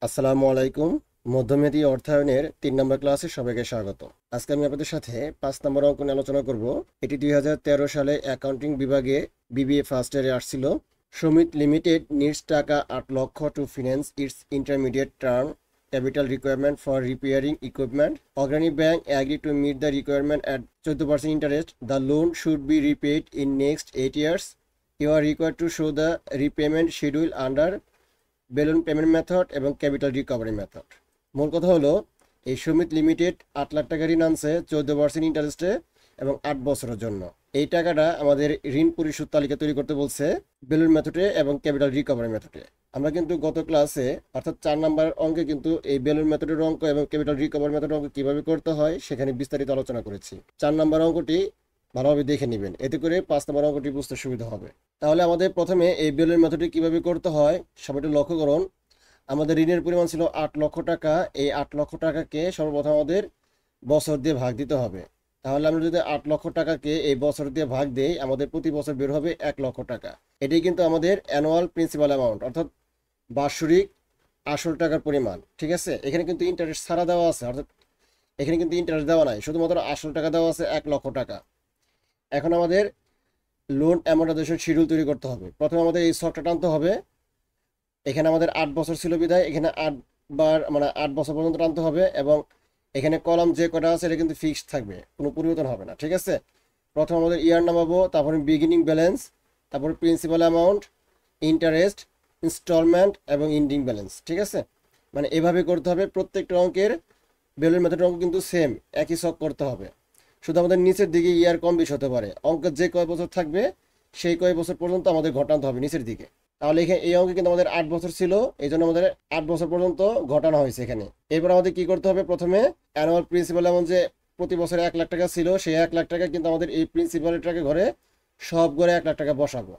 আসসালামু আলাইকুম। মধ্যমেধি অর্থায়নের 3 নম্বর ক্লাসে সবাইকে স্বাগত। আজকে আমি আপনাদের সাথে 5 নম্বর অঙ্ক নিয়ে আলোচনা করব। এটি 2013 সালে অ্যাকাউন্টিং বিভাগে বিবিএ ফার্স্ট ইয়ারে আসছিল। সমিত লিমিটেড নিডস টাকা 8 lakh to finance it's intermediate term capital requirement for repairing equipment. Organic Bank agreed to meet the requirement at 14% interest. The loan should be repaid in next 8 years. You are required to show the repayment schedule under balloon payment method এবং capital recovery method. মূল কথা হলো, এই Samit limited 8 lakh টাকা ঋণ আনছে 14% ইন্টারেস্টে এবং 8 বছরের জন্য। এই টাকাটা আমাদের ঋণ পরিশোধ তালিকা তৈরি করতে বলছে বেলুন মেথডে এবং ক্যাপিটাল রিকভারি মেথডে। আমরা কিন্তু গত ক্লাসে অর্থাৎ 4 নম্বর অঙ্কে কিন্তু এই বেলুন মেথডের অঙ্ক এবং ক্যাপিটাল রিকভারি মেথডের অঙ্ক কীভাবে করতে হয় সেখানে বিস্তারিত আলোচনা করেছি। 4 নম্বর অঙ্কটি ভালোভাবে দেখে নেবেন, এতে করে 5 নম্বর অঙ্কটি বুঝতে সুবিধা হবে। তাহলে আমাদের প্রথমে এই বেলুন মেথডটি কিভাবে করতে হয় সবাই একটু লক্ষ্য করুন। আমাদের ঋণের পরিমাণ ছিল 8 লক্ষ টাকা। এই 8 লক্ষ টাকাকে সর্বপ্রথম আমাদের বছর দিয়ে ভাগ দিতে হবে। তাহলে আমরা যদি 8 লক্ষ টাকাকে এই বছর দিয়ে ভাগ দেই, আমাদের প্রতি বছর বের হবে 1 লক্ষ টাকা। এটাই কিন্তু আমাদের অ্যানুয়াল প্রিন্সিপাল অ্যামাউন্ট, অর্থাৎ বার্ষিক আসল টাকার পরিমাণ। ঠিক আছে, এখানে কিন্তু ইন্টারেস্ট ছাড়া দেওয়া আছে, অর্থাৎ এখানে কিন্তু ইন্টারেস্ট দেওয়া নাই, শুধুমাত্র আসল টাকা দেওয়া আছে 1 লক্ষ টাকা। এখন আমাদের লোন অ্যামোর্টাইজেশন শিডিউল তৈরি করতে হবে। প্রথমে আমাদের এই ছকটা টানতে হবে। এখানে আমাদের 8 বছর ছিল বিধায় এখানে 8 বছর পর্যন্ত টানতে হবে এবং এখানে কলাম যে কটা আছে এটা কিন্তু ফিক্সড থাকবে, কোনো পরিবর্তন হবে না। ঠিক আছে, প্রথম আমাদের ইয়ার নামাবো, তারপরে বিগিনিং ব্যালেন্স, তারপরে প্রিন্সিপাল অ্যামাউন্ট, ইন্টারেস্ট, ইনস্টলমেন্ট এবং এন্ডিং ব্যালেন্স। ঠিক আছে, মানে এভাবে করতে হবে। প্রত্যেকটা অঙ্কের বেলুন মেথডের অঙ্ক কিন্তু সেম, একই ছক করতে হবে। শুধু আমাদের নিচের দিকে ইয়ার কম বেশি হতে পারে। অঙ্কের যে কয় বছর থাকবে সেই কয় বছর পর্যন্ত আমাদের ঘটাতে হবে নিচের দিকে। তাহলে এখানে এই অঙ্কে কিন্তু আমাদের 8 বছর ছিল, এই জন্য আমাদের 8 বছর পর্যন্ত ঘটানো হয়েছে এখানে। এরপর আমাদের কি করতে হবে, প্রথমে অ্যানুয়াল প্রিন্সিপাল এমন যে প্রতি বছরে 1 লাখ টাকা ছিল, সেই 1 লাখ টাকা কিন্তু আমাদের এই প্রিন্সিপালের টাকা ঘরে সব ঘরে 1 লাখ টাকা বসাবো।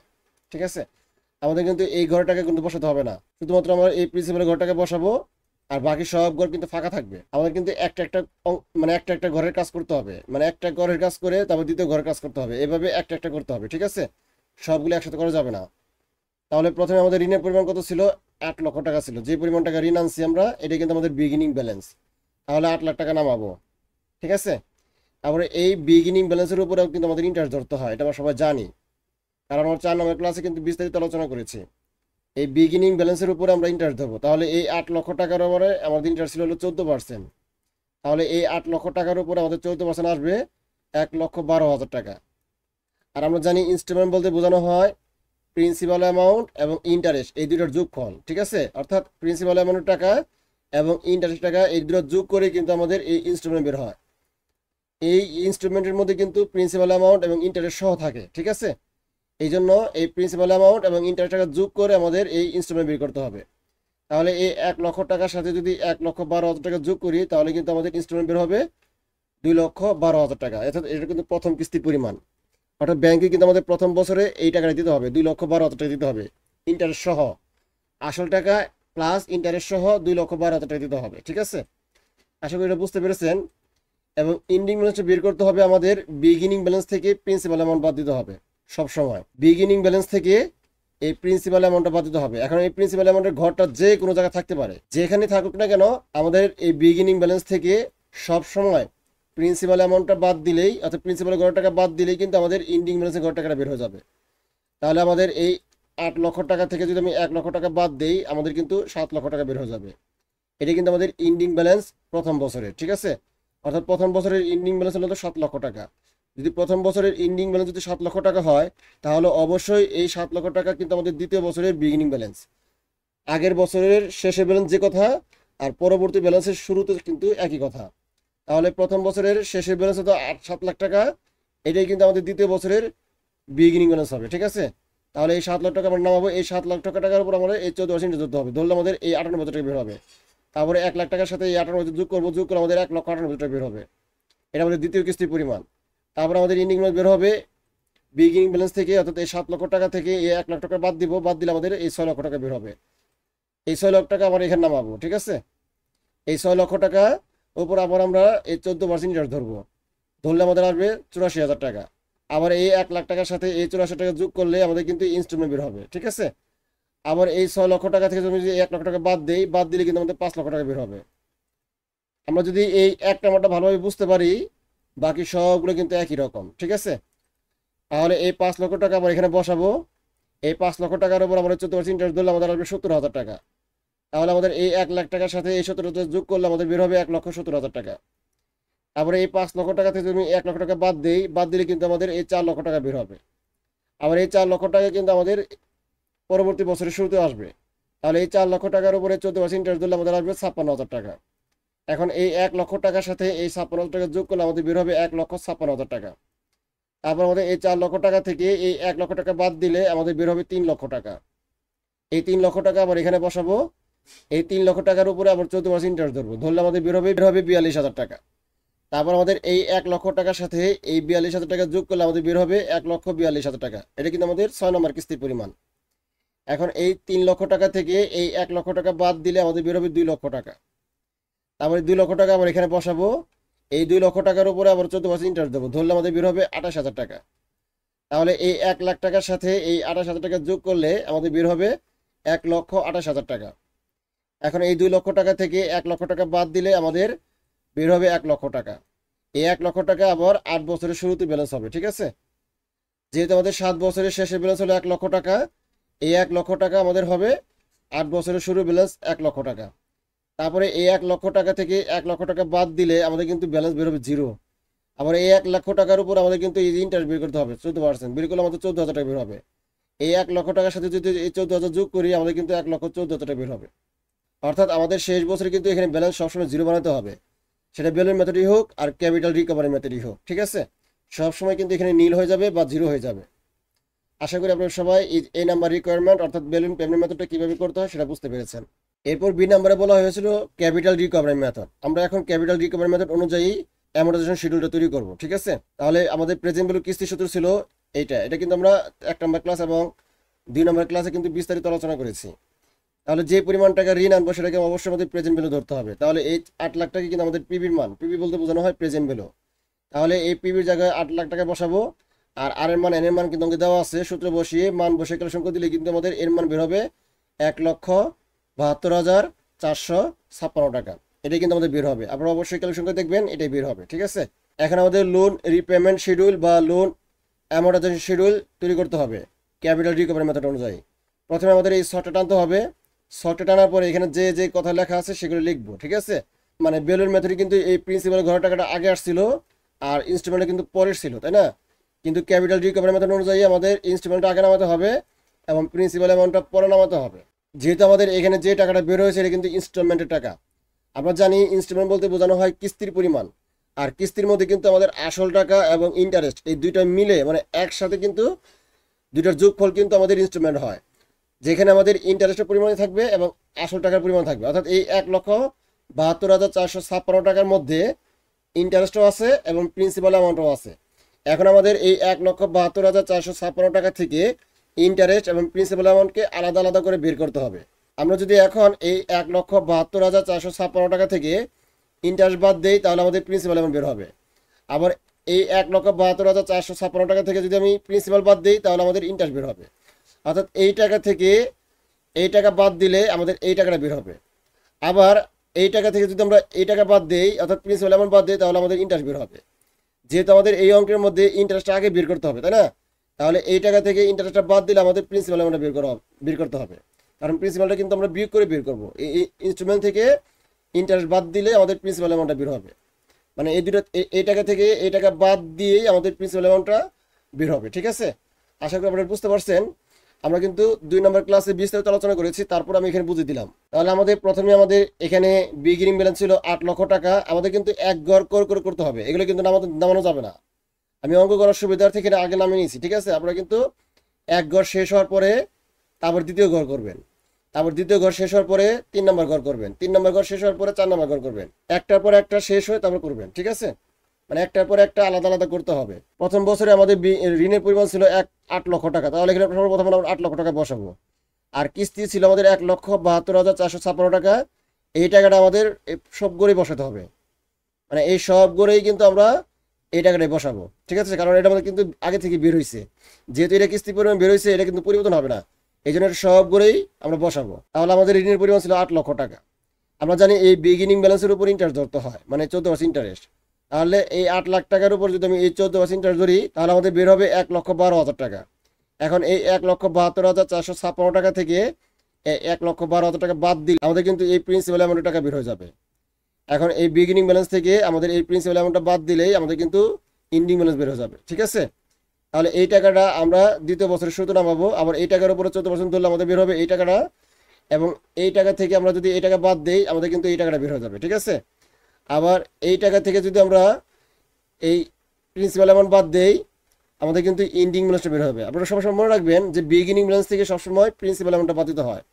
ঠিক আছে, আমাদের কিন্তু এই ঘরটাকে কিন্তু বসাতে হবে না, শুধুমাত্র আমরা এই প্রিন্সিপালের ঘরটাকে বসাবো আর বাকি সব ঘর কিন্তু ফাঁকা থাকবে। আমাদের কিন্তু একটা একটা ঘরের কাজ করতে হবে, মানে একটা ঘরের কাজ করে তারপর দ্বিতীয় ঘরের কাজ করতে হবে, এভাবে একটা একটা করতে হবে। ঠিক আছে, সবগুলো একসাথে করা যাবে না। তাহলে প্রথমে আমাদের ঋণের পরিমাণ কত ছিল, 8 লক্ষ টাকা ছিল। যে পরিমাণ টাকা ঋণ আনছি আমরা, এটা কিন্তু আমাদের বিগিনিং ব্যালেন্স। তাহলে 8 লাখ টাকা নামাবো। ঠিক আছে, তারপরে এই বিগিনিং ব্যালেন্সের উপরেও কিন্তু আমাদের ইন্টারেস্ট ধরতে হয়, এটা আমরা সবাই জানি, কারণ আমরা 4 নম্বর ক্লাসে কিন্তু বিস্তারিত আলোচনা করেছি। এই বিগিনিং ব্যালেন্সের উপরে আমরা ইন্টারেস্ট দেবো। তাহলে এই 8 লক্ষ টাকার উপরে আমাদের ইন্টারেস্ট ছিল হলো 14%। তাহলে এই 8 লক্ষ টাকার উপরে আমাদের 14% আসবে 1,12,000 টাকা। আর আমরা জানি ইনস্টলমেন্ট বলতে বোঝানো হয় প্রিন্সিপাল অ্যামাউন্ট এবং ইন্টারেস্ট, এই দুটোর যোগফল। ঠিক আছে, অর্থাৎ প্রিন্সিপাল অ্যামাউন্টের টাকা এবং ইন্টারেস্ট টাকা এই দুটো যোগ করে কিন্তু আমাদের এই ইনস্টলমেন্ট বের হয়। এই ইনস্টলমেন্টের মধ্যে কিন্তু প্রিন্সিপাল অ্যামাউন্ট এবং ইন্টারেস্ট সহ থাকে। ঠিক আছে, এই জন্য এই প্রিন্সিপাল অ্যামাউন্ট এবং ইন্টারেস্ট টাকা যোগ করে আমাদের এই ইনস্টলমেন্ট বের করতে হবে। তাহলে এই 1 লক্ষ টাকার সাথে যদি 1,12,000 টাকা যোগ করি, তাহলে কিন্তু আমাদের ইনস্টলমেন্ট বের হবে 2,12,000 টাকা। অর্থাৎ এটা কিন্তু প্রথম কিস্তির পরিমাণ। অর্থাৎ ব্যাংকে কিন্তু আমাদের প্রথম বছরে এই টাকাটা দিতে হবে, 2,12,000 টাকা দিতে হবে ইন্টারেস্ট সহ। আসল টাকা প্লাস ইন্টারেস্ট সহ 2,12,000 টাকা দিতে হবে। ঠিক আছে, আশা করি এটা বুঝতে পেরেছেন। এবং এন্ডিং ব্যালেন্সটা বের করতে হবে আমাদের বিগিনিং ব্যালেন্স থেকে প্রিন্সিপাল অ্যামাউন্ট বাদ দিতে হবে। সব সময় বিগিনিং ব্যালেন্স থেকে এই প্রিন্সিপাল অ্যামাউন্টটা বাদ দিতে হবে। এখন এই প্রিন্সিপাল অ্যামাউন্টের ঘরটা যে কোনো জায়গায় থাকতে পারে, যেখানে থাকুক না কেন, আমাদের এই বিগিনিং ব্যালেন্স থেকে সব সময় প্রিন্সিপাল অ্যামাউন্টটা বাদ দিলেই, অর্থাৎ প্রিন্সিপাল ঘর টাকা বাদ দিলেই কিন্তু আমাদের এন্ডিং ব্যালেন্সের ঘর টাকাটা বের হয়ে যাবে। তাহলে আমাদের এই 8 লক্ষ টাকা থেকে যদি আমি 1 লক্ষ টাকা বাদ দিই, আমাদের কিন্তু 7 লক্ষ টাকা বের হয়ে যাবে। এটা কিন্তু আমাদের এন্ডিং ব্যালেন্স প্রথম বছরের। ঠিক আছে, অর্থাৎ প্রথম বছরের এন্ডিং ব্যালেন্স হলো 7 লক্ষ টাকা। যদি প্রথম বছরের এন্ডিং ব্যালেন্স যদি 7 লক্ষ টাকা হয়, তাহলে অবশ্যই এই 7 লক্ষ টাকা কিন্তু আমাদের দ্বিতীয় বছরের বিগিনিং ব্যালেন্স। আগের বছরের শেষের ব্যালেন্স যে কথা আর পরবর্তী ব্যালেন্সের শুরুতে কিন্তু একই কথা। তাহলে প্রথম বছরের শেষের ব্যালেন্স হতো 7 লাখ টাকা, এটাই কিন্তু আমাদের দ্বিতীয় বছরের বিগিনিং ব্যালেন্স হবে। ঠিক আছে, তাহলে এই 7 লাখ টাকা আমরা নামাবো। এই 7 লাখ টাকার উপর আমাদের এই 14% ধরতে হবে, ধরলে আমাদের এই 98 টাকা বের হবে। তারপরে 1 লাখ টাকার সাথে এই 98 যোগ করবো, যোগ করে আমাদের 1,98,000 টাকা বের হবে। এটা আমাদের দ্বিতীয় কিস্তির পরিমাণ। তারপরে আমাদের এন্ডিং ব্যালেন্স বের হবে বিগিনিং ব্যালেন্স থেকে, অর্থাৎ এই 7 লক্ষ টাকা থেকে এই 1 লাখ টাকা বাদ দিব, বাদ দিলে আমাদের এই 6 লক্ষ টাকা বের হবে। এই 6 লক্ষ টাকা আমরা এখানে নামাবো। ঠিক আছে, এই 6 লক্ষ টাকা উপর আবার আমরা এই 14% ইন্টারেস্ট ধরবো, ধরলে আমাদের আসবে 84,000 টাকা। আবার এই 1 লাখ টাকার সাথে এই 84 টাকা যোগ করলে আমাদের কিন্তু ইনস্টলমেন্ট বের হবে। ঠিক আছে, আবার এই 6 লক্ষ টাকা থেকে যদি 1 লক্ষ টাকা বাদ দিলে কিন্তু আমাদের 5 লক্ষ টাকা বের হবে। আমরা যদি এই এক নাম্বারটা ভালোভাবে বুঝতে পারি, বাকি সবগুলো কিন্তু একই রকম, ঠিক আছে। তাহলে এই 5 লক্ষ টাকা আবার এখানে বসাবো। এই 5 লক্ষ টাকার উপর আমরা 14% ইন্টারেস্ট ধরলে আমাদের আসবে 70,000 টাকা। তাহলে আমাদের এই 1 লাখ টাকার সাথে এই 70,000 যোগ করলে আমাদের বের হবে 1,70,000 টাকা। তারপরে এই 5 লক্ষ টাকা থেকে যদি 1 লক্ষ টাকা বাদ দিলে কিন্তু আমাদের এই 4 লক্ষ টাকা বের হবে। আবার এই 4 লক্ষ টাকা কিন্তু আমাদের পরবর্তী বছরের শুরুতে আসবে। তাহলে এই 4 লক্ষ টাকার উপরে 14% ইন্টারেস্ট ধরলে আমাদের আসবে 56,000 টাকা। এখন এই 1 লক্ষ টাকার সাথে এই 56,000 টাকা যোগ করলে আমাদের বের হবে 1,56,000 টাকা। তারপর আমাদের এই 4 লক্ষ টাকা থেকে এই 1 লক্ষ টাকা বাদ দিলে আমাদের বের হবে 3 লক্ষ টাকা। এই 3 লক্ষ টাকা আবার এখানে বসাবো। এই 3 লক্ষ টাকার উপরে আবার 14% ইন্টারেস্ট ধরবো, ধরলে আমাদের বের হবে 42,000 টাকা। তারপর আমাদের এই 1 লক্ষ টাকার সাথে এই 42,000 টাকা যোগ করলে আমাদের বের হবে 1,42,000 টাকা। এটা কিন্তু আমাদের 6 নম্বর কিস্তির পরিমাণ। এখন এই 3 লক্ষ টাকা থেকে এই 1 লক্ষ টাকা বাদ দিলে আমাদের বের হবে 2 লক্ষ টাকা। তারপরে 2 লক্ষ টাকা আবার এখানে বসাবো। এই 2 লক্ষ টাকার উপরে আবার 14% ইন্টারেস্ট দেবো, ধরলে আমাদের বের হবে 28,000 টাকা। তাহলে এই 1 লাখ টাকার সাথে এই 28,000 টাকা যোগ করলে আমাদের বের হবে 1,28,000 টাকা। এখন এই 2 লক্ষ টাকা থেকে 1 লক্ষ টাকা বাদ দিলে আমাদের বের হবে 1 লক্ষ টাকা। এই 1 লক্ষ টাকা আবার 8 বছরের শুরুতে ব্যালেন্স হবে, ঠিক আছে। যেহেতু আমাদের 7 বছরের শেষে ব্যালেন্স হলো 1 লক্ষ টাকা, এই 1 লক্ষ টাকা আমাদের হবে 8 বছরের শুরু ব্যালেন্স 1 লক্ষ টাকা। তারপরে এই 1 লক্ষ টাকা থেকে 1 লক্ষ টাকা বাদ দিলে আমাদের কিন্তু ব্যালেন্স বের হবে 0। আবার এই 1 লক্ষ টাকার উপর আমাদের কিন্তু এই ইন্টারেস্ট বের করতে হবে 14%, বের করলে আমাদের 14,000 টাকা বের হবে। এই 1 লক্ষ টাকার সাথে যদি এই 14,000 যোগ করি আমাদের কিন্তু 1,14,000 টাকা বের হবে। অর্থাৎ আমাদের শেষ বছরে কিন্তু এখানে ব্যালেন্স সবসময় 0 বানাতে হবে, সেটা বেলের মেথডই হোক আর ক্যাপিটাল রিকভারি মেথডই হোক, ঠিক আছে। সবসময় কিন্তু এখানে নীল হয়ে যাবে বা 0 হয়ে যাবে। আশা করি আপনারা সবাই এই নাম্বার রিকোয়ারমেন্ট অর্থাৎ বেলুন পেমেন্ট মেথডটা কীভাবে করতে হয় সেটা বুঝতে পেরেছেন। এরপর বি নাম্বারে বলা হয়েছিল ক্যাপিটাল রিকভারি মেথড। আমরা এখন ক্যাপিটাল রিকভারি মেথড অনুযায়ী অ্যামোর্টাইজেশন শিডিউলটা তৈরি করব, ঠিক আছে। তাহলে আমাদের প্রেজেন্ট ভ্যালু কিস্তি সূত্র ছিল এটা কিন্তু আমরা 1 নম্বর ক্লাস এবং 2 নম্বর ক্লাসে কিন্তু বিস্তারিত আলোচনা করেছি। তাহলে যে পরিমাণ টাকা ঋণ আনবো সেটাকে অবশ্যই আমাদের প্রেজেন্ট ভ্যালু ধরতে হবে। তাহলে এই 8 লাখ টাকা কিন্তু আমাদের পিবির মান, পিবি বলতে বোঝানো হয় প্রেজেন্ট ভ্যালু। তাহলে এই পিবির জায়গায় 8 লাখ টাকা বসাবো, আর আর এর মান এন এর মান কিন্তু আমাকে দেওয়া আছে, সূত্র বসিয়ে মান বসে ক্যালকুলেশন করে দিলে কিন্তু আমাদের এর মান বের হবে 1,72,456 টাকা। এটাই কিন্তু আমাদের বের হবে। আপনারা অবশ্যই ক্যালকুলেশন করে দেখবেন, এটাই বের হবে, ঠিক আছে। এখন আমাদের লোন রিপেমেন্ট শিডিউল বা লোন অ্যামোর্টাইজেশন শিডিউল তৈরি করতে হবে ক্যাপিটাল রিকভারি মেথড অনুযায়ী। প্রথমে আমাদের এই শর্টটা টানতে হবে। শর্টে টানার পরে এখানে যে যে কথা লেখা আছে সেগুলো লিখবো, ঠিক আছে। মানে বেলুন মেথডে কিন্তু এই প্রিন্সিপাল ঘরের টাকাটা আগে আসছিল আর ইনস্টলমেন্টটা কিন্তু পরের ছিল, তাই না। কিন্তু ক্যাপিটাল রিকভারি মেথড অনুযায়ী আমাদের ইনস্টলমেন্টটা আগে নামাতে হবে এবং প্রিন্সিপাল অ্যামাউন্টটা পরে নামাতে হবে। যেহেতু আমাদের এখানে যে টাকাটা বের হয়েছে এটা কিন্তু ইনস্টলমেন্টের টাকা। আমরা জানি ইনস্টলমেন্ট বলতে বোঝানো হয় কিস্তির পরিমাণ, আর কিস্তির মধ্যে কিন্তু আমাদের আসল টাকা এবং ইন্টারেস্ট এই দুইটা মিলে মানে একসাথে কিন্তু দুইটার যোগফল কিন্তু আমাদের ইনস্টলমেন্ট হয়, যেখানে আমাদের ইন্টারেস্টের পরিমাণ থাকবে এবং আসল টাকার পরিমাণ থাকবে। অর্থাৎ এই 1,72,456 টাকার মধ্যে ইন্টারেস্টও আছে এবং প্রিন্সিপাল অ্যামাউন্টও আছে। এখন আমাদের এই 1,72,456 টাকা থেকে ইন্টারেস্ট এবং প্রিন্সিপাল অ্যামাউন্টকে আলাদা আলাদা করে বের করতে হবে। আমরা যদি এখন এই 1,72,456 টাকা থেকে ইন্টারেস্ট বাদ দেই তাহলে আমাদের প্রিন্সিপাল অ্যামাউন্ট বের হবে। আবার এই 1,72,456 টাকা থেকে যদি আমি প্রিন্সিপাল বাদ দিই তাহলে আমাদের ইন্টারেস্ট বের হবে। অর্থাৎ এই টাকা থেকে এই টাকা বাদ দিলে আমাদের এই টাকাটা বের হবে। আবার এই টাকা থেকে যদি আমরা এই টাকা বাদ দিই অর্থাৎ প্রিন্সিপাল অ্যামাউন্ট বাদ দিই তাহলে আমাদের ইন্টারেস্ট বের হবে। যেহেতু আমাদের এই অঙ্কের মধ্যে ইন্টারেস্টটা আগে বের করতে হবে, তাই না। তাহলে এই টাকা থেকে ইন্টারেস্টটা বাদ দিলে আমাদের প্রিন্সিপাল অ্যামাউন্টটা বের করতে হবে, কারণ প্রিন্সিপালটা কিন্তু আমরা বিয়োগ করে বের করবো। এই ইনস্টলমেন্ট থেকে ইন্টারেস্ট বাদ দিলে আমাদের প্রিন্সিপাল অ্যামাউন্টটা বের হবে। মানে এই দুটো এই টাকা থেকে এই টাকা বাদ দিয়েই আমাদের প্রিন্সিপাল অ্যামাউন্টটা বের হবে, ঠিক আছে। আশা করি আপনারা বুঝতে পারছেন। আমরা কিন্তু 2 নম্বর ক্লাসে বিস্তারিত আলোচনা করেছি, তারপর আমি এখানে বুঝিয়ে দিলাম। তাহলে আমাদের প্রথমে আমাদের এখানে বিগিনিং ব্যালেন্স ছিল 8 লক্ষ টাকা। আমাদের কিন্তু এক ঘর করে করতে হবে, এগুলো কিন্তু নামানো যাবে না। আমি অঙ্ক করার সুবিধার্থে এখানে আগে নামিয়ে নিয়েছি, ঠিক আছে। আপনারা কিন্তু এক ঘর শেষ হওয়ার পরে তারপর দ্বিতীয় ঘর করবেন, তারপর দ্বিতীয় ঘর শেষ হওয়ার পরে 3 নম্বর ঘর করবেন, 3 নম্বর ঘর শেষ হওয়ার পরে 4 নম্বর ঘর করবেন, একটার পর একটা শেষ হয়ে তারপর করবেন, ঠিক আছে। মানে একটার পর একটা আলাদা আলাদা করতে হবে। প্রথম বছরে আমাদের ঋণের পরিমাণ ছিল 8 লক্ষ টাকা, তাহলে এখানে প্রথমে আমরা 8 লক্ষ টাকা বসাবো। আর কিস্তি ছিল আমাদের 1,72,456 টাকা। এই টাকাটা আমাদের সব গড়েই বসাতে হবে, মানে এই সব গড়েই কিন্তু আমরা এই টাকাটাই বসাবো, ঠিক আছে। কারণ এটা আমাদের কিন্তু আগে থেকে বের হয়েছে, যেহেতু এটা কিস্তি পরিমাণ বের হয়েছে এটা কিন্তু পরিবর্তন হবে না, এই জন্য সবগুলোই আমরা বসাবো। তাহলে আমাদের ঋণের পরিমাণ ছিল 8 লক্ষ টাকা। আমরা জানি এই বিগিনিং ব্যালেন্সের উপর ইন্টারেস্ট ধরতে হয়, মানে 14% ইন্টারেস্ট। তাহলে এই 8 লাখ টাকার উপর যদি আমি এই 14% ইন্টারেস্ট ধরি, তাহলে আমাদের বের হবে 1,12,000 টাকা। এখন এই 1,72,456 টাকা থেকে 1,12,000 টাকা বাদ দিলে আমাদের কিন্তু এই প্রিন্সিপাল অ্যামাউন্টের টাকা বের হয়ে যাবে। এখন এই বিগিনিং ব্যালেন্স থেকে আমাদের এই প্রিন্সিপাল অ্যামাউন্টটা বাদ দিলেই আমাদের কিন্তু এন্ডিং ব্যালেন্স বের হয়ে যাবে, ঠিক আছে। তাহলে এই টাকাটা আমরা দ্বিতীয় বছরের শুরুতে নামাবো, আবার এই টাকার উপরে 14% ধরলে আমাদের বের হবে এই টাকাটা, এবং এই টাকা থেকে আমরা যদি এই টাকা বাদ দেই আমাদের কিন্তু এই টাকাটা বের হয়ে যাবে, ঠিক আছে। আবার এই টাকা থেকে যদি আমরা এই প্রিন্সিপাল অ্যামাউন্ট বাদ দেই আমাদের কিন্তু এন্ডিং ব্যালেন্সটা বের হবে। আপনারা সবসময় মনে রাখবেন যে বিগিনিং ব্যালেন্স থেকে সবসময় প্রিন্সিপাল অ্যামাউন্টটা বাদ দিতে হয়।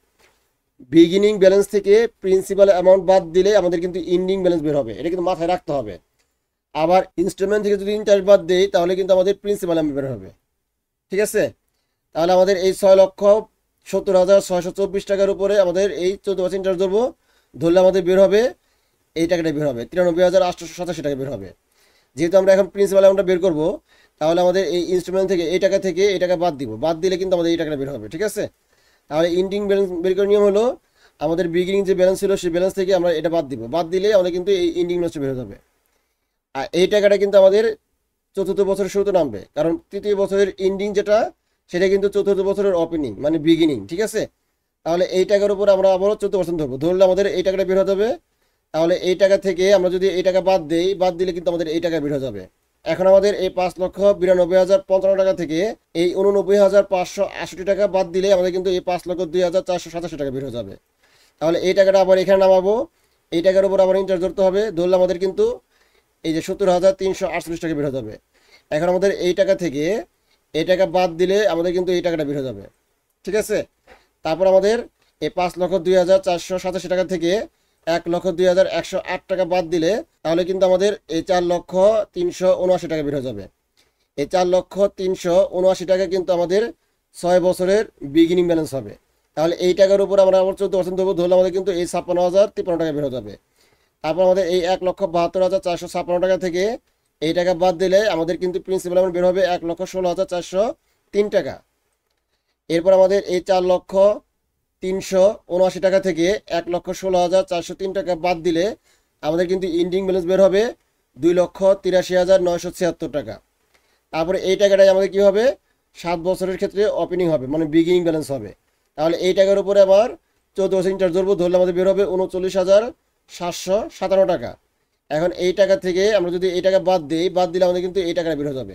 বিগিনিং ব্যালেন্স থেকে প্রিন্সিপাল অ্যামাউন্ট বাদ দিলে আমাদের কিন্তু এন্ডিং ব্যালেন্স বের হবে, এটা কিন্তু মাথায় রাখতে হবে। আবার ইনস্টলমেন্ট থেকে যদি ইন্টারেস্ট বাদ দেই তাহলে কিন্তু আমাদের প্রিন্সিপাল অ্যামাউন্ট বের হবে, ঠিক আছে। তাহলে আমাদের এই 6,70,624 টাকার উপরে আমাদের এই 14% ইন্টারেস্ট ধরবো, ধরলে আমাদের বের হবে এই টাকাটা বের হবে 93,887 টাকা বের হবে। যেহেতু আমরা এখন প্রিন্সিপাল অ্যামাউন্টটা বের করবো, তাহলে আমাদের এই ইনস্টলমেন্ট থেকে এই টাকা বাদ দিব, বাদ দিলে কিন্তু আমাদের এই টাকাটা বের হবে, ঠিক আছে। তাহলে এন্ডিং ব্যালেন্স বের করার নিয়ম হলো আমাদের বিগিনিং যে ব্যালেন্স ছিল সেই ব্যালেন্স থেকে আমরা এটা বাদ দিব, বাদ দিলে আমাদের কিন্তু এই এন্ডিং ব্যালেন্সটা বের হয়ে যাবে। আর এই টাকাটা কিন্তু আমাদের চতুর্থ বছরের শুরুতে নামবে, কারণ তৃতীয় বছরের এন্ডিং যেটা সেটা কিন্তু চতুর্থ বছরের ওপেনিং মানে বিগিনিং, ঠিক আছে। তাহলে এই টাকার উপর আমরা আবারও 14% ধরবো, ধরলে আমাদের এই টাকাটা বের হয়ে যাবে। তাহলে এই টাকা থেকে আমরা যদি এই টাকা বাদ দেই, বাদ দিলে কিন্তু আমাদের এই টাকা বের হয়ে যাবে। এখন আমাদের এই 5,92,055 টাকা থেকে এই 89,568 টাকা বাদ দিলে আমাদের কিন্তু এই 5,02,487 টাকা বের হয়ে যাবে। তাহলে এই টাকাটা আবার এখানে নামাবো, এই টাকার উপর আবার ইন্টারেস্ট ধরতে হবে, ধরলে আমাদের কিন্তু এই যে 70,348 টাকা বের হয়ে যাবে। এখন আমাদের এই টাকা থেকে এই টাকা বাদ দিলে আমাদের কিন্তু এই টাকাটা বের হয়ে যাবে, ঠিক আছে। তারপর আমাদের এই 5,02,487 টাকা থেকে 1,02,108 টাকা বাদ দিলে তাহলে কিন্তু আমাদের এই 4,379 টাকা বের হয়ে যাবে। এই 4,379 টাকা কিন্তু আমাদের 6 বছরের বিগিনিং ব্যালেন্স হবে। তাহলে এই টাকার উপর আমরা আবার 14% দেবো, ধরলে আমাদের কিন্তু এই 56,053 টাকা বের হয়ে যাবে। তারপর আমাদের এই 1,72,456 টাকা থেকে এই টাকা বাদ দিলে আমাদের কিন্তু প্রিন্সিপাল অ্যামাউন্ট বের হবে 1,16,403 টাকা। এরপর আমাদের এই 4,379 টাকা থেকে 1,16,403 টাকা বাদ দিলে আমাদের কিন্তু এন্ডিং ব্যালেন্স বের হবে 2,83,976 টাকা। তারপরে এই টাকাটাই আমাদের কি হবে 7 বছরের ক্ষেত্রে ওপেনিং হবে, মানে বিগিনিং ব্যালেন্স হবে। তাহলে এই টাকার উপরে আবার 14% ইন্টারেস্ট ধরবো, ধরলে আমাদের বের হবে 39,757 টাকা। এখন এই টাকা থেকে আমরা যদি এই টাকা বাদ দিই, বাদ দিলে আমাদের কিন্তু এই টাকাটা বের হয়ে যাবে।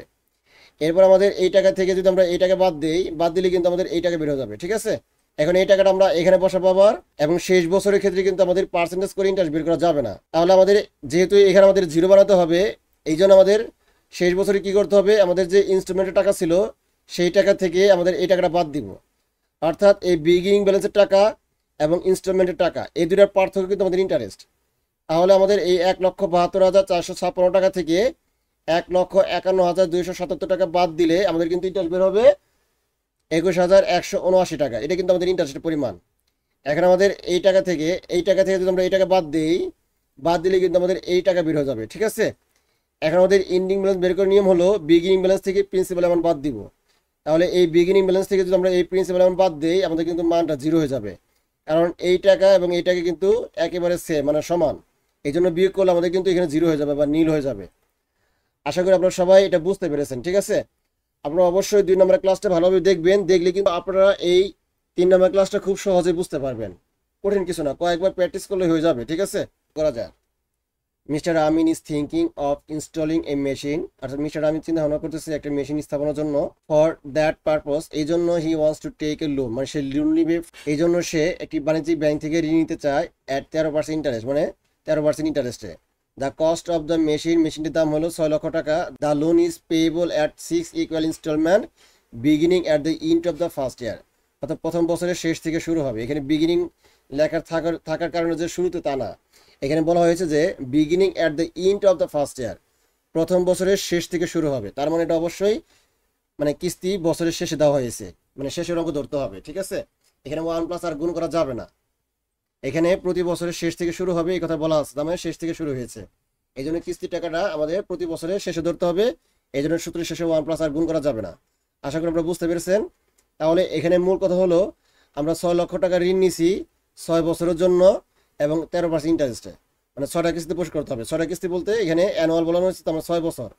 এরপর আমাদের এই টাকা থেকে যদি আমরা এই টাকা বাদ দিই, বাদ দিলে কিন্তু আমাদের এই টাকা বের হয়ে যাবে, ঠিক আছে। এখন এই টাকাটা আমরা এখানে বসাবো আবার, এবং শেষ বছরের ক্ষেত্রে কিন্তু আমাদের পার্সেন্টেজ করে ইন্টারেস্ট বের করা যাবে না। তাহলে আমাদের যেহেতু এখানে আমাদের জিরো বানাতে হবে, এই জন্য আমাদের শেষ বছরে কি করতে হবে, আমাদের যে ইনস্টলমেন্টের টাকা ছিল সেই টাকা থেকে আমাদের এই টাকাটা বাদ দিব। অর্থাৎ এই বিগিনিং ব্যালেন্সের টাকা এবং ইনস্টলমেন্টের টাকা এই দুটার পার্থক্য কিন্তু আমাদের ইন্টারেস্ট। তাহলে আমাদের এই 1,72,456 টাকা থেকে 1,51,277 টাকা বাদ দিলে আমাদের কিন্তু ইন্টারেস্ট বের হবে 21,179 টাকা। এটা কিন্তু আমাদের ইন্টারেস্টের পরিমাণ। এখন আমাদের এই টাকা থেকে যদি আমরা এই টাকা বাদ দিই, বাদ দিলে কিন্তু আমাদের এই টাকা বের হয়ে যাবে, ঠিক আছে। এখন আমাদের এন্ডিং ব্যালেন্স বের করার নিয়ম হলো বিগিনিং ব্যালেন্স থেকে প্রিন্সিপাল অ্যামাউন্ট বাদ দিব। তাহলে এই বিগিনিং ব্যালেন্স থেকে যদি আমরা এই প্রিন্সিপাল অ্যামাউন্ট বাদ দিই আমাদের কিন্তু মানটা জিরো হয়ে যাবে, কারণ এই টাকা এবং এই টাকা কিন্তু একেবারে সেম মানে সমান। এই জন্য বিয়োগ করলে আমাদের কিন্তু এখানে জিরো হয়ে যাবে বা নীল হয়ে যাবে। আশা করি আপনারা সবাই এটা বুঝতে পেরেছেন, ঠিক আছে। আপনারা অবশ্যই 2 নম্বর ক্লাসটা ভালোভাবে দেখবেন, দেখলে কিন্তু আপনারা এই 3 নম্বর ক্লাসটা খুব সহজে বুঝতে পারবেন। কঠিন কিছু না, কয়েকবার প্র্যাকটিস করলে হয়ে যাবে, ঠিক আছে। করা যায়। Mister Amin is thinking of installing A machine, অর্থাৎ মিস্টার আমিন চিন্তা ভাবনা করতেছে একটা মেশিন স্থাপনের জন্য। ফর দ্যাট পারপোজ, এই জন্য he wants to take a loan, মানে সে লোন নিবে, এই জন্য সে একটি বাণিজ্যিক ব্যাংক থেকে ঋণ নিতে চায় অ্যাট 13% ইন্টারেস্ট, মানে 13% ইন্টারেস্টে। দ্য কস্ট অফ দ্য মেশিনটির দাম হলো 6 লক্ষ টাকা। The loan is payable at 6 equal instalment beginning at the end of the first year, অর্থাৎ প্রথম বছরের শেষ থেকে শুরু হবে। এখানে বিগিনিং লেখার থাকার কারণে যে শুরুতে তা না, এখানে বলা হয়েছে যে beginning at the end of the first ইয়ার, প্রথম বছরের শেষ থেকে শুরু হবে। তার মানে এটা অবশ্যই মানে কিস্তি বছরের শেষে দেওয়া হয়েছে, মানে শেষের অঙ্ক ধরতে হবে, ঠিক আছে। এখানে 1+ আর গুণ করা যাবে না। এখানে প্রতি বছরের শেষ থেকে শুরু হবে এই কথা বলা আছে, তার মানে শেষ থেকে শুরু হয়েছে। এই জন্য কিস্তির টাকাটা আমাদের প্রতি বছরের শেষে ধরতে হবে, এই জন্য সূত্রের শেষে 1+ আর গুণ করা যাবে না। আশা করি আপনারা বুঝতে পেরেছেন। তাহলে এখানে মূল কথা হলো আমরা 6 লক্ষ টাকা ঋণ নিছি 6 বছরের জন্য এবং 13% ইন্টারেস্টে, মানে 6টা কিস্তিতে পরিশোধ করতে হবে। 6টা কিস্তি বলতে এখানে অ্যানুয়াল বলানো হচ্ছে, তো আমরা 6 বছর।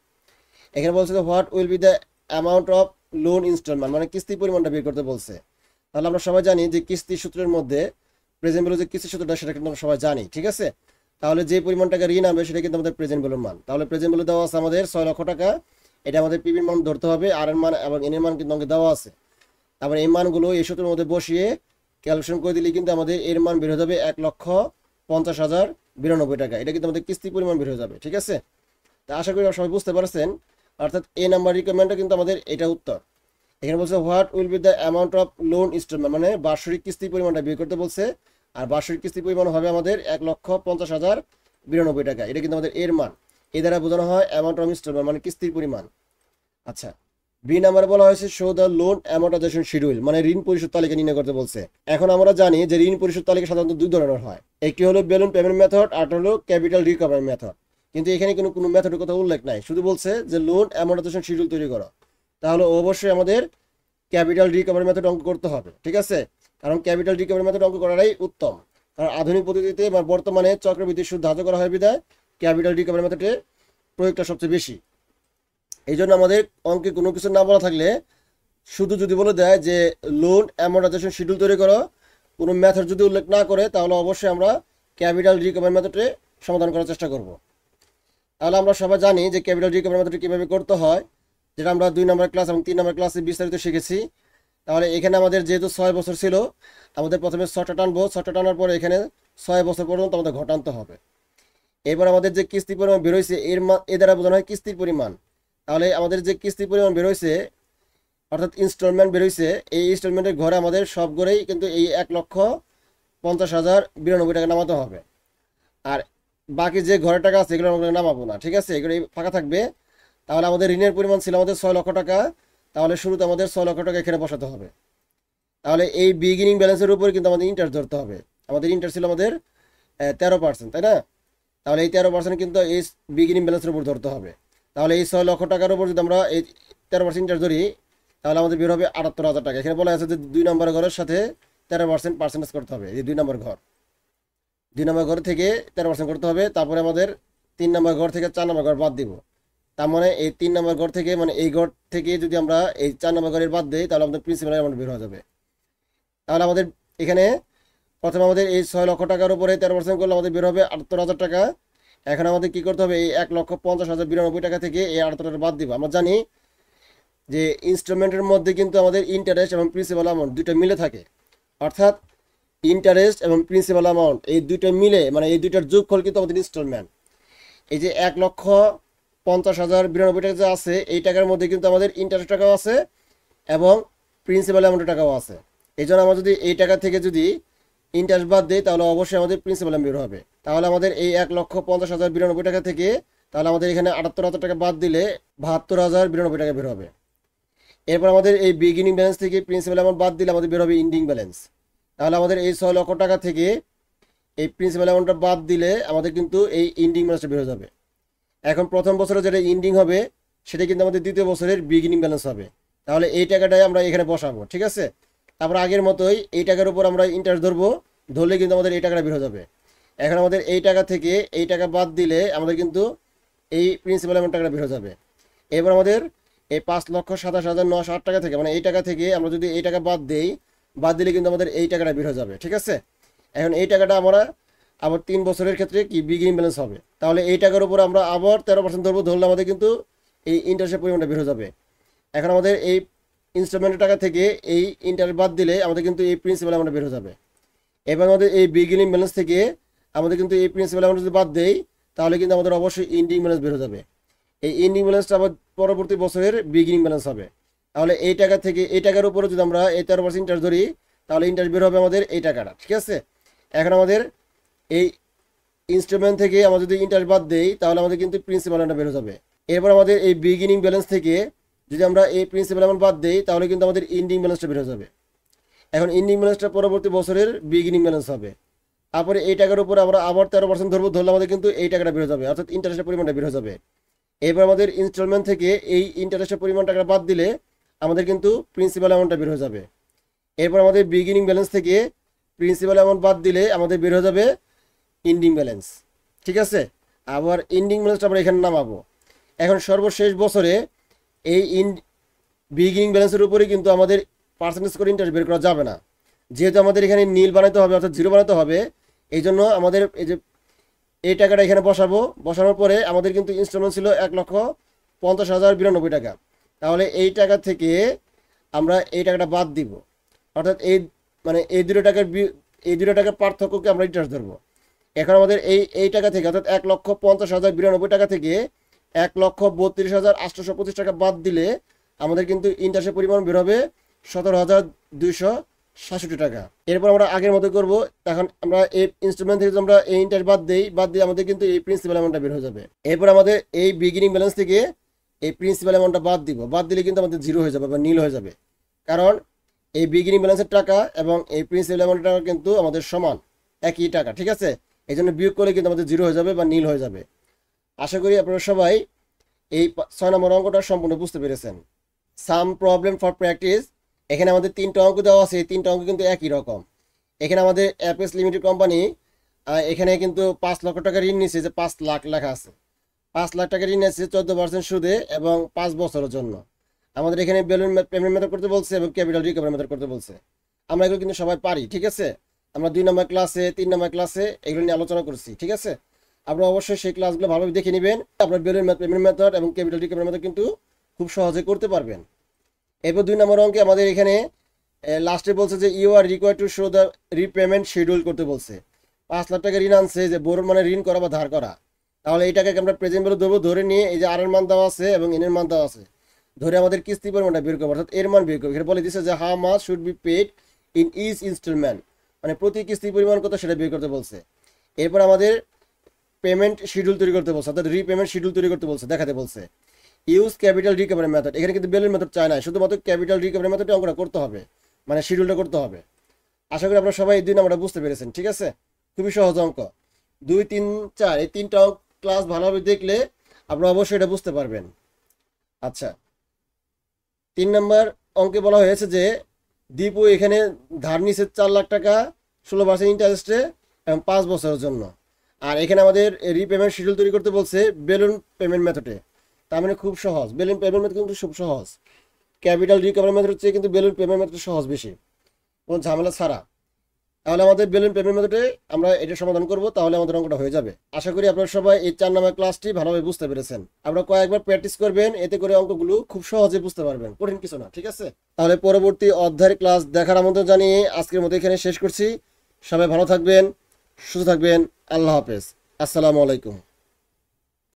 এখানে বলছে যে what will be the amount of loan instalment, মানে কিস্তি পরিমাণটা বের করতে বলছে। তাহলে আমরা সবাই জানি যে কিস্তি সূত্রের মধ্যে প্রেজেন্ট ভ্যালু যে কিস্তি সূত্রটা সেটা কিন্তু আমরা সবাই জানি, ঠিক আছে। তাহলে যে পরিমাণ টাকা ঋণ হবে সেটা কিন্তু আমাদের প্রেজেন্ট ভ্যালুর মান। তাহলে প্রেজেন্ট ভ্যালু দেওয়া আছে আমাদের 6 লক্ষ টাকা, এটা আমাদের পিবির মান ধরতে হবে, আর এর মান এবং এন এর মান কিন্তু আমাকে দেওয়া আছে। তারপর এই মানগুলো এই সূত্রের মধ্যে বসিয়ে ক্যালকুলেশন করে দিলে কিন্তু আমাদের এর মান বের হয়ে যাবে 1,50,092 টাকা। এটা কিন্তু আমাদের কিস্তি পরিমাণ বের হয়ে যাবে, ঠিক আছে। তা আশা করি সবাই বুঝতে পারছেন, অর্থাৎ এ নাম্বার রিকোয়ারমেন্টটা কিন্তু আমাদের এটা উত্তর। এখানে বলছে what will be the amount of loan instalment, মানে বার্ষিক কিস্তি পরিমাণটা বের করতে বলছে, আর বার্ষিক কিস্তি পরিমাণ হবে আমাদের 1,50,092 টাকা। এটা কিন্তু আমাদের এর মান, এ দ্বারা বোঝানো হয় অ্যামাউন্ট অফ ইনস্টলমেন্ট মানে কিস্তির পরিমাণ। আচ্ছা, বি নাম্বারে বলা হয়েছে শো দ্য লোন অ্যামর্টাইজেশন শিডিউল, মানে ঋণ পরিশোধ তালিকা নির্ণয় করতে বলছে। এখন আমরা জানি যে ঋণ পরিশোধ তালিকা সাধারণত দুই ধরনের হয়, একটি হলো বেলুন পেমেন্ট মেথড, আর হলো ক্যাপিটাল রিকভারি মেথড। কিন্তু এখানে কোনো মেথডের কথা উল্লেখ নাই, শুধু বলছে যে লোন অ্যামর্টাইজেশন শিডিউল তৈরি করো। তাহলে অবশ্যই আমাদের ক্যাপিটাল রিকভারি মেথড অঙ্ক করতে হবে, ঠিক আছে। কারণ ক্যাপিটাল রিকভারি মেথড অঙ্ক করাটাই উত্তম, কারণ আধুনিক পদ্ধতিতে বা বর্তমানে চক্রবৃদ্ধি সুদ ধার্য করা হয় বিধায় ক্যাপিটাল রিকভারি মেথডের প্রয়োগটা সবচেয়ে বেশি। এই জন্য আমাদের অঙ্কে কোনো কিছু না বলা থাকলে শুধু যদি বলে দেয় যে লোন অ্যামর্টাইজেশন শিডিউল তৈরি করো, কোনো মেথড যদি উল্লেখ না করে, তাহলে অবশ্যই আমরা ক্যাপিটাল রিকভারি মেথডে সমাধান করার চেষ্টা করব। তাহলে আমরা সবাই জানি যে ক্যাপিটাল রিকভারি মেথডটি কীভাবে করতে হয়, যেটা আমরা 2 নম্বর ক্লাস এবং 3 নম্বর ক্লাসে বিস্তারিত শিখেছি। তাহলে এখানে আমাদের যেহেতু 6 বছর ছিল, আমাদের প্রথমে 6টা টানবো, 6টা টানার পরে এখানে 6 বছর পর্যন্ত আমাদের ঘটানতে হবে। এরপর আমাদের যে কিস্তি পরিমাণ বেরোইছে এ দ্বারা বোঝানো হয় কিস্তির পরিমাণ। তাহলে আমাদের যে কিস্তি পরিমাণ বেরোইছে অর্থাৎ ইনস্টলমেন্ট বেরোইছে, এই ইনস্টলমেন্টের ঘরে আমাদের সব ঘরেই কিন্তু এই 1,50,092 টাকা নামাতে হবে। আর বাকি যে ঘরের টাকা আছে এগুলো আমরা নামাবো না, ঠিক আছে, এগুলো ফাঁকা থাকবে। তাহলে আমাদের ঋণের পরিমাণ ছিল আমাদের 6 লক্ষ টাকা, তাহলে শুরুতে আমাদের 6 লক্ষ টাকা এখানে বসাতে হবে। তাহলে এই বিগিনিং ব্যালেন্সের উপরে কিন্তু আমাদের ইন্টারেস্ট ধরতে হবে। আমাদের ইন্টারেস্ট ছিল আমাদের 13%, তাই না। তাহলে এই 13% কিন্তু এই বিগিনিং ব্যালেন্সের উপর ধরতে হবে। তাহলে এই 6 লক্ষ টাকার উপর যদি আমরা এই 13% ইন্টারেস্ট ধরি, তাহলে আমাদের বের হবে 78,000 টাকা। এখানে বলা আছে যে 2 নম্বর ঘরের সাথে 13% পার্সেন্টেজ করতে হবে। এই 2 নম্বর ঘর, 2 নম্বর ঘর থেকে 13% করতে হবে। তারপরে আমাদের 3 নম্বর ঘর থেকে 4 নম্বর ঘর বাদ দিব। তার মানে এই 3 নম্বর ঘর থেকে, মানে এই ঘর থেকে যদি আমরা এই 4 নম্বর ঘরের বাদ দিই, তাহলে আমাদের প্রিন্সিপাল অ্যামাউন্ট বের হয়ে যাবে। তাহলে আমাদের এখানে প্রথমে আমাদের এই 6 লক্ষ টাকার উপরে 13% করলে আমাদের বের হবে 78,000 টাকা। এখন আমাদের কি করতে হবে, এই 1,50,092 টাকা থেকে এই 78,000 বাদ দিব। আমরা জানি যে ইনস্টলমেন্টের মধ্যে কিন্তু আমাদের ইন্টারেস্ট এবং প্রিন্সিপাল অ্যামাউন্ট দুইটা মিলে থাকে, অর্থাৎ ইন্টারেস্ট এবং প্রিন্সিপাল অ্যামাউন্ট এই দুইটা মিলে, মানে এই দুইটার যোগফল কিন্তু আমাদের ইনস্টলমেন্ট। এই যে 1,50,092 টাকা যে আছে, এই টাকার মধ্যে কিন্তু আমাদের ইন্টারেস্ট টাকাও আছে এবং প্রিন্সিপাল অ্যামাউন্টের টাকাও আছে। এই জন্য আমরা যদি এই টাকা থেকে যদি ইন্টারেস্ট বাদ দিই, তাহলে অবশ্যই আমাদের প্রিন্সিপাল বের হবে। তাহলে আমাদের এই 1,50,092 টাকা থেকে তাহলে আমাদের এখানে 78,000 টাকা বাদ দিলে 72,092 টাকা বের হবে। এরপর আমাদের এই বিগিনিং ব্যালেন্স থেকে প্রিন্সিপাল অ্যামাউন্ট বাদ দিলে আমাদের বের হবে ইন্ডিং ব্যালেন্স। তাহলে আমাদের এই 6 লক্ষ টাকা থেকে এই প্রিন্সিপাল অ্যামাউন্টটা বাদ দিলে আমাদের কিন্তু এই ইন্ডিং ব্যালেন্সটা বের হয়ে যাবে। এখন প্রথম বছরে যেটা ইন্ডিং হবে সেটা কিন্তু আমাদের দ্বিতীয় বছরের বিগিনিং ব্যালেন্স হবে। তাহলে এই টাকাটাই আমরা এখানে বসাবো, ঠিক আছে। তারপর আগের মতোই এই টাকার উপর আমরা ইন্টারেস্ট ধরবো, ধরলে কিন্তু আমাদের এই টাকাটা বের হয়ে যাবে। এখন আমাদের এই টাকা থেকে এই টাকা বাদ দিলে আমাদের কিন্তু এই প্রিন্সিপাল অ্যামাউন্ট টাকাটা বের হয়ে যাবে। এবার আমাদের এই 5,27,908 টাকা থেকে, মানে এই টাকা থেকে আমরা যদি এই টাকা বাদ দিই, বাদ দিলে কিন্তু আমাদের এই টাকাটা বের হয়ে যাবে, ঠিক আছে। এখন এই টাকাটা আমরা আবার 3 বছরের ক্ষেত্রে কি বিগিনিং ব্যালেন্স হবে। তাহলে এই টাকার উপর আমরা আবার 13% ধরবো, ধরলে আমাদের কিন্তু এই ইন্টারেস্টের পরিমাণটা বের হয়ে যাবে। এখন আমাদের এই ইনস্টলমেন্টের টাকা থেকে এই ইন্টারেস্ট বাদ দিলে আমাদের কিন্তু এই প্রিন্সিপাল অ্যামাউন্ট বের হয়ে যাবে। এবার আমাদের এই বিগিনিং ব্যালেন্স থেকে আমাদের কিন্তু এই প্রিন্সিপাল অ্যামাউন্ট যদি বাদ দেই, তাহলে কিন্তু আমাদের অবশ্যই ইন্ডিং ব্যালেন্স বের হয়ে যাবে। এই ইন্ডিং ব্যালেন্সটা আবার পরবর্তী বছরের বিগিনিং ব্যালেন্স হবে। তাহলে এই টাকা থেকে এই টাকার উপরে যদি আমরা এই 13% ইন্টারেস্ট ধরি, তাহলে ইন্টারেস্ট বের হবে আমাদের এই টাকাটা, ঠিক আছে। এখন আমাদের এই ইনস্টলমেন্ট থেকে আমরা যদি ইন্টারেস্ট বাদ দেই, তাহলে আমাদের কিন্তু প্রিন্সিপাল অ্যামাউন্ট বের হয়ে যাবে। এরপর আমাদের এই বিগিনিং ব্যালেন্স থেকে যদি আমরা এই প্রিন্সিপাল অ্যামাউন্ট বাদ দেই, তাহলে কিন্তু আমাদের ইন্ডিং ব্যালেন্সটা বের হয়ে যাবে। এখন ইন্ডিং ব্যালেন্সটা পরবর্তী বছরের বিগিনিং ব্যালেন্স হবে। তারপরে এই টাকার উপরে আমরা আবার 13% ধরবো, ধরলে আমাদের কিন্তু এই টাকাটা বের হয়ে যাবে, অর্থাৎ ইন্টারেস্টের পরিমাণটা বের হয়ে যাবে। এবার আমাদের ইনস্টলমেন্ট থেকে এই ইন্টারেস্টের পরিমাণ টাকা বাদ দিলে আমাদের কিন্তু প্রিন্সিপাল অ্যামাউন্টটা বের হয়ে যাবে। এরপর আমাদের বিগিনিং ব্যালেন্স থেকে প্রিন্সিপাল অ্যামাউন্ট বাদ দিলে আমাদের বের হয়ে যাবে এন্ডিং ব্যালেন্স। ঠিক আছে, আবার এন্ডিং ব্যালেন্সটা আমরা এখানে নামাবো। এখন সর্বশেষ বছরে এই বিগিনিং ব্যালেন্সের উপরে কিন্তু আমাদের পার্সেন্টেজ করে ইন্টারেস্ট বের করা যাবে না, যেহেতু আমাদের এখানে নীল বানাতে হবে অর্থাৎ জিরো বানাতে হবে। এই জন্য আমাদের এই যে এই টাকাটা এখানে বসাবো, বসানোর পরে আমাদের কিন্তু ইনস্টলমেন্ট ছিল 1,50,092 টাকা। তাহলে এই টাকা থেকে আমরা এই টাকাটা বাদ দিব, অর্থাৎ এই দুটো টাকার পার্থক্যকে আমরা ইন্টারেস্ট ধরবো। এখন আমাদের এই টাকা থেকে অর্থাৎ 1,50,092 টাকা থেকে 1,32,825 টাকা বাদ দিলে আমাদের কিন্তু ইন্টারেস্টের পরিমাণ বের হবে 17,266 টাকা। এরপর আমরা আগের মতো করব। এখন আমরা এই ইনস্টলমেন্ট থেকে আমরা এই ইন্টারেস্ট বাদ দিয়ে আমাদের কিন্তু এই প্রিন্সিপাল অ্যামাউন্টটা বের হয়ে যাবে। এরপর আমাদের এই বিগিনিং ব্যালেন্স থেকে এই প্রিন্সিপাল অ্যামাউন্টটা বাদ দিলে কিন্তু আমাদের জিরো হয়ে যাবে বা নীল হয়ে যাবে, কারণ এই বিগিনিং ব্যালেন্সের টাকা এবং এই প্রিন্সিপাল অ্যামাউন্টের টাকা কিন্তু আমাদের সমান, একই টাকা। ঠিক আছে, এই জন্য বিয়োগ করলে কিন্তু আমাদের জিরো হয়ে যাবে বা নীল হয়ে যাবে। আশা করি আপনারা সবাই এই 6 নম্বর অঙ্কটা সম্পূর্ণ বুঝতে পেরেছেন। সাম প্রবলেম ফর প্র্যাকটিস, এখানে আমাদের 3টা অঙ্ক দেওয়া আছে, এই 3টা অঙ্ক কিন্তু একই রকম। এখানে আমাদের অ্যাপেস লিমিটেড কোম্পানি এখানে কিন্তু 5 লক্ষ টাকা ঋণ নিচ্ছে, যে 5 লাখ লেখা আছে, 5 লাখ টাকা ঋণ নিচ্ছে 14% সুদে এবং 5 বছরের জন্য। আমাদের এখানে বেলুন পেমেন্ট মেথড করতে বলছে এবং ক্যাপিটাল রিকভারি মেথড করতে বলছে। আমরা এগুলো কিন্তু সবাই পারি। ঠিক আছে, আমরা 2 নম্বর ক্লাসে 3 নম্বর ক্লাসে এগুলো নিয়ে আলোচনা করছি। ঠিক আছে, আপনারা অবশ্যই সেই ক্লাসগুলো ভালোভাবে দেখে নেবেন। আপনার বেলুন পেমেন্ট মেথড এবং ক্যাপিটাল রিকভারি মেথড কিন্তু খুব সহজে করতে পারবেন। এরপর 2 নম্বর অঙ্কে আমাদের এখানে লাস্টে বলছে যে you are required to show the repayment schedule করতে বলছে। 5 লাখ টাকা ঋণ আনছে, যে বোরন মানে ঋণ করা বা ধার করা। তাহলে এই টাকাকে আমরা প্রেজেন্ট ভ্যালু দেবো, ধরে নিয়ে এই যে আর এর মান দেওয়া আছে এবং এন এর মান দেওয়া আছে, ধরে আমাদের কিস্তি পরিমাণটা বের করবো, অর্থাৎ এর মান বের করবো। এখানে বলে দিচ্ছে যে how much should be paid in each instalment, মানে প্রতি কিস্তির পরিমাণ কত সেটা বের করতে বলছে। এরপর আমাদের পেমেন্ট শিডিউল তৈরি করতে বলছে, অর্থাৎ রিপেমেন্ট শিডিউল তৈরি করতে বলছে, দেখাতে বলছে। ইউজ ক্যাপিটাল রিকভারি মেথড, এখানে কিন্তু বেলুন মেথড চায় না, শুধুমাত্র ক্যাপিটাল রিকভারি মেথডে অঙ্কটা করতে হবে, মানে শিডিউলটা করতে হবে। আশা করি আপনারা সবাই এই 2 নম্বরটা বুঝতে পেরেছেন। ঠিক আছে, খুবই সহজ অঙ্ক। 2, 3, 4 এই 3টা ক্লাস ভালোভাবে দেখলে আপনারা অবশ্যই এটা বুঝতে পারবেন। আচ্ছা, 3 নম্বর অঙ্কে বলা হয়েছে যে দীপু এখানে ধার নিচ্ছে 4 লাখ টাকা 16% ইন্টারেস্টে এবং 5 বছরের জন্য। আর এখানে আমাদের রিপেমেন্ট শিডিউল তৈরি করতে বলছে বেলুন পেমেন্ট মেথডে। তার মানে খুব সহজ, বেলুন পেমেন্ট মেথড কিন্তু খুব সহজ। ক্যাপিটাল রিকভারি মেথড হচ্ছে কিন্তু বেলুন পেমেন্ট মেথড সহজ বেশি, কোনো ঝামেলা ছাড়া। তাহলে আমাদের বেলুন পেমেন্ট মেথডে আমরা এটা সমাধান করব, তাহলে আমাদের অঙ্কটা হয়ে যাবে। আশা করি আপনারা সবাই এই 4 নম্বর ক্লাসটি ভালোভাবে বুঝতে পেরেছেন। আপনারা কয়েকবার প্র্যাকটিস করবেন, এতে করে অঙ্কগুলো খুব সহজে বুঝতে পারবেন, কঠিন কিছু না। ঠিক আছে, তাহলে পরবর্তী অধ্যায়ের ক্লাস দেখার আমন্ত্রণ জানিয়ে আজকের মতো এখানে শেষ করছি। সবাই ভালো থাকবেন, সুস্থ থাকবেন। আল্লাহ হাফেজ, আসসালামু আলাইকুম।